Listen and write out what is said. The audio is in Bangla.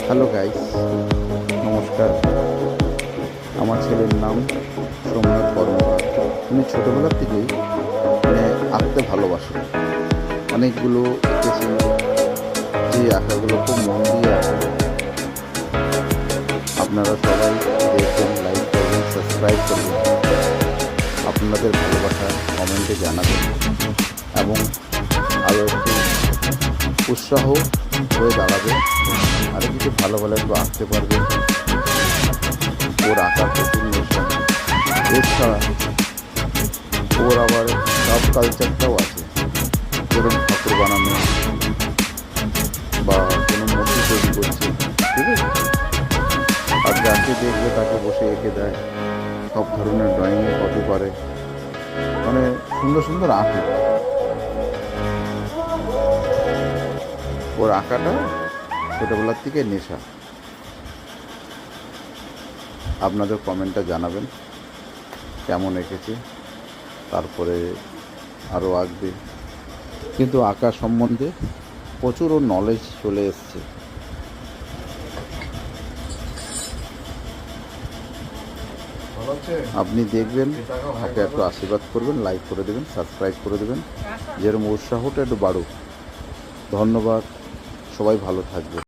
হ্যালো গাইস, নমস্কার। আমার ছেলের নাম সোমনাথ কর্মকার। উনি ছোটোবেলার থেকেই আঁকতে ভালোবাসেন। অনেকগুলো এঁকেছেন, যে আঁকাগুলো খুব মন দিয়ে আঁকেন। আপনারা সবাই দেখবেন, লাইক করবেন, সাবস্ক্রাইব করবেন। আপনাদের ভালোবাসা কমেন্টে জানাবেন এবং আরও একটু উৎসাহ হয়ে দাঁড়াবে। আরও কিছু ভালো ভালো একটু আঁকতে পারবে। ওর আঁকার প্রচুর নেশা। এছাড়া ওর আবার সাব কালচারটাও আছে, ধরুন ঠাকুর বানানো বা কোনো মূর্তি তৈরি করছে, ঠিক আছে। আর যাকে দেখবে তাকে বসে এঁকে দেয়, সব ধরনের ড্রয়িংয়ে কপি করে, মানে সুন্দর সুন্দর আঁকে। ওর আঁকাটা ছোটোবেলার থেকে নেশা। আপনাদের কমেন্টটা জানাবেন কেমন এঁকেছে, তারপরে আরও আঁকবে। কিন্তু আঁকা সম্বন্ধে প্রচুর ওর নলেজ চলে এসছে। আপনি দেখবেন, তাকে একটু আশীর্বাদ করবেন, লাইক করে দেবেন, সাবস্ক্রাইব করে দেবেন, যেরকম উৎসাহটা একটু বাড়ুক। ধন্যবাদ, সবাই ভালো থাকবে।